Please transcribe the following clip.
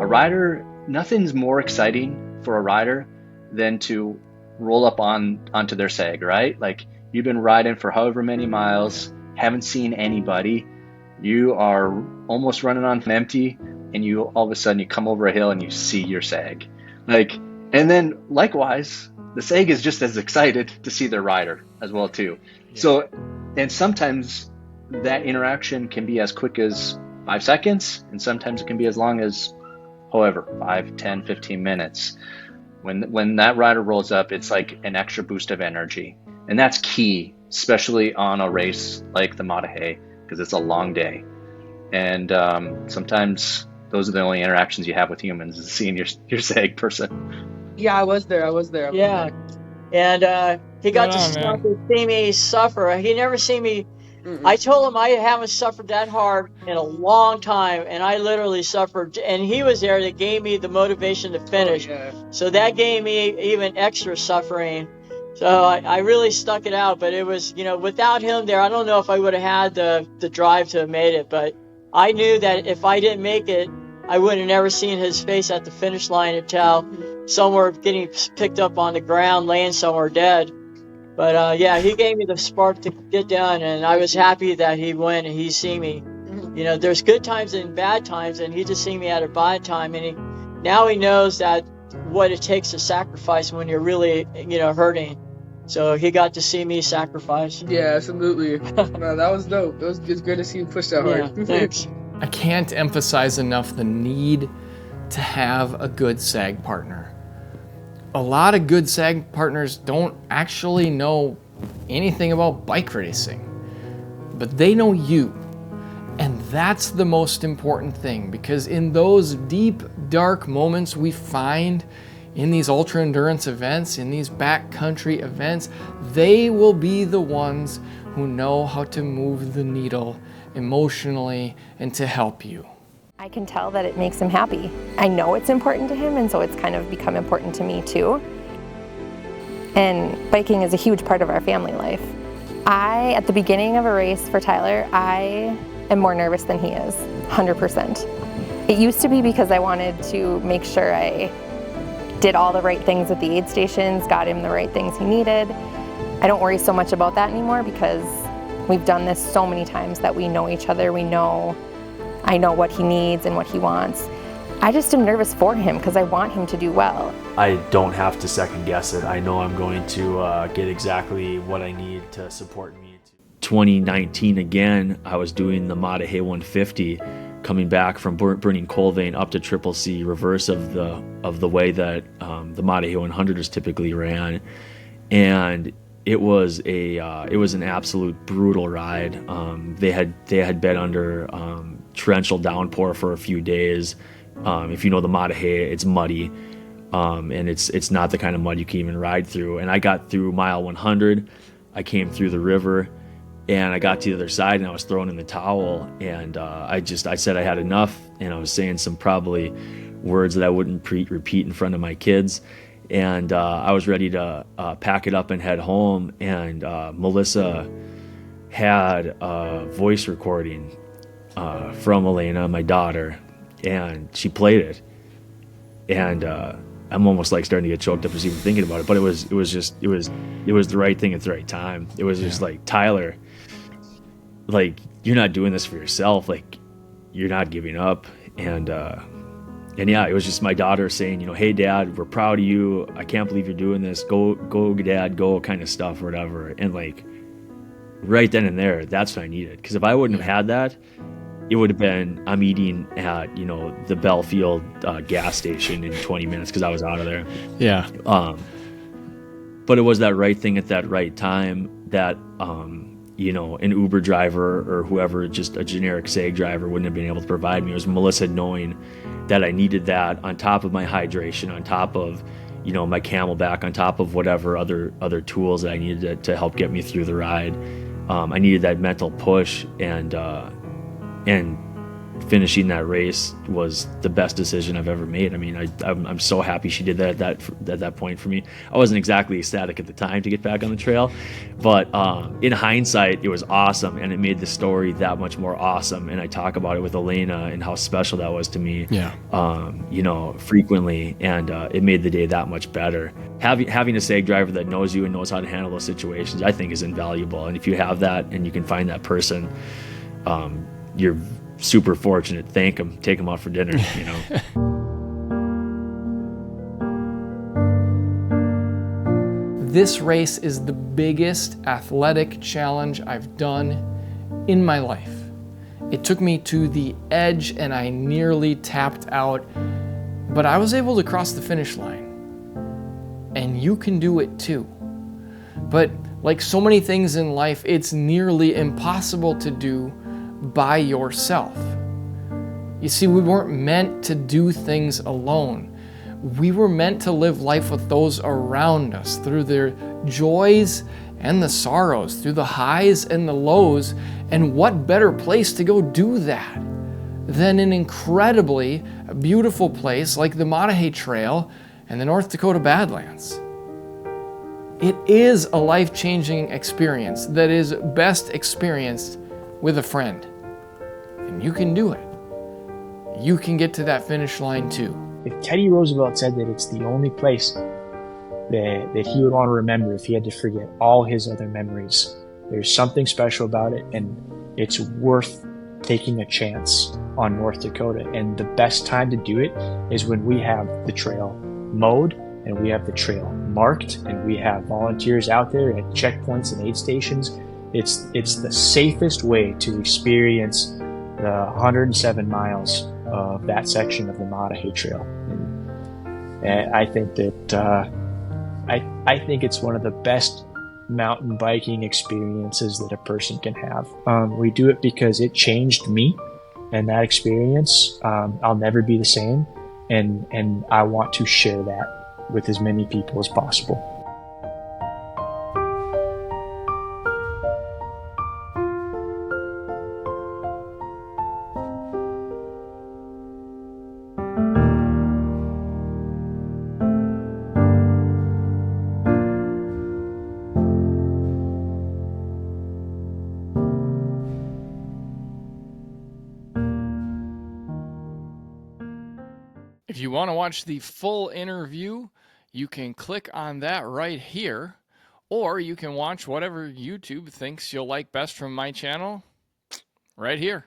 a rider, nothing's more exciting for a rider than to roll up onto their sag, right? Like, you've been riding for however many miles, haven't seen anybody, you are almost running on empty, and you all of a sudden you come over a hill and you see your sag. Like, and then likewise, the sag is just as excited to see their rider as well too. Yeah. So, and sometimes that interaction can be as quick as 5 seconds, and sometimes it can be as long as however 5, 10, 15 minutes. When that rider rolls up, it's like an extra boost of energy, and that's key, especially on a race like the Maah Daah Hey, because it's a long day, and sometimes those are the only interactions you have with humans, is seeing your sag person. Yeah, I was there. Yeah, and he got to man. see me suffer. He never seen me. Mm-mm. I told him I haven't suffered that hard in a long time, and I literally suffered. And he was there that gave me the motivation to finish. Oh, yeah. So that gave me even extra suffering. So I really stuck it out. But it was, without him there, I don't know if I would have had the drive to have made it. But I knew that if I didn't make it, I would have never seen his face at the finish line until somewhere getting picked up on the ground, laying somewhere dead. But yeah, he gave me the spark to get done, and I was happy that he went and he seen me. There's good times and bad times, and he just seen me at a bad time, and now he knows that what it takes to sacrifice when you're really, hurting. So he got to see me sacrifice. Yeah, absolutely. No, that was dope. It's good to see you push that Yeah, hard. thanks. I can't emphasize enough the need to have a good SAG partner. A lot of good SAG partners don't actually know anything about bike racing, but they know you. And that's the most important thing, because in those deep, dark moments we find in these ultra endurance events, in these backcountry events, they will be the ones who know how to move the needle emotionally and to help you. I can tell that it makes him happy. I know it's important to him, and so it's kind of become important to me too. And biking is a huge part of our family life. At the beginning of a race for Tyler, I am more nervous than he is, 100%. It used to be because I wanted to make sure I did all the right things at the aid stations, got him the right things he needed. I don't worry so much about that anymore because we've done this so many times that we know each other, I know what he needs and what he wants. I just am nervous for him because I want him to do well. I don't have to second guess it. I know I'm going to get exactly what I need to support me. 2019 again, I was doing the Maah Daah Hey 150, coming back from Burning Coal Vein up to Triple C, reverse of the way that the Maah Daah Hey 100 is typically ran, and it was an absolute brutal ride. They had been under torrential downpour for a few days. If you know the Maah Daah Hey, it's muddy, and it's not the kind of mud you can even ride through. And I got through mile 100, I came through the river, and I got to the other side, and I was throwing in the towel, and I said I had enough, and I was saying some probably words that I wouldn't repeat in front of my kids. And I was ready to pack it up and head home, and Melissa had a voice recording from Elena, my daughter, and she played it, and I'm almost like starting to get choked up just even thinking about it. But it was the right thing at the right time. It was just like, Tyler, like, you're not doing this for yourself, like, you're not giving up. And yeah, it was just my daughter saying, hey Dad, we're proud of you, I can't believe you're doing this, go Dad, go, kind of stuff or whatever. And like right then and there, that's what I needed, because if I wouldn't have had that, it would have been, I'm eating at the Belfield gas station in 20 minutes because I was out of there. Yeah. But it was that right thing at that right time that an Uber driver or whoever, just a generic SAG driver, wouldn't have been able to provide me. It was Melissa knowing that I needed that on top of my hydration, on top of my Camelback, on top of whatever other tools that I needed to help get me through the ride. I needed that mental push, and finishing that race was the best decision I've ever made. I mean, I'm so happy she did that at that point for me. I wasn't exactly ecstatic at the time to get back on the trail, but in hindsight, it was awesome, and it made the story that much more awesome. And I talk about it with Elena and how special that was to me, you know, frequently, and it made the day that much better. Having a SAG driver that knows you and knows how to handle those situations, I think, is invaluable. And if you have that and you can find that person, you're super fortunate. Thank them, take them out for dinner, you know. This race is the biggest athletic challenge I've done in my life. It took me to the edge and I nearly tapped out, but I was able to cross the finish line. And you can do it too. But like so many things in life, it's nearly impossible to do by yourself. You see, we weren't meant to do things alone. We were meant to live life with those around us through their joys and the sorrows, through the highs and the lows. And what better place to go do that than an incredibly beautiful place like the Maah Daah Hey Trail and the North Dakota Badlands. It is a life-changing experience that is best experienced with a friend. And you can do it. You can get to that finish line too. If Teddy Roosevelt said that it's the only place that he would want to remember if he had to forget all his other memories, there's something special about it, and it's worth taking a chance on North Dakota. And the best time to do it is when we have the trail mowed and we have the trail marked and we have volunteers out there at checkpoints and aid stations. It's the safest way to experience the 107 miles of that section of the Maah Daah Hey Trail. And I think that I think it's one of the best mountain biking experiences that a person can have. We do it because it changed me, and that experience, I'll never be the same, and I want to share that with as many people as possible. If you want to watch the full interview, you can click on that right here, or you can watch whatever YouTube thinks you'll like best from my channel right here.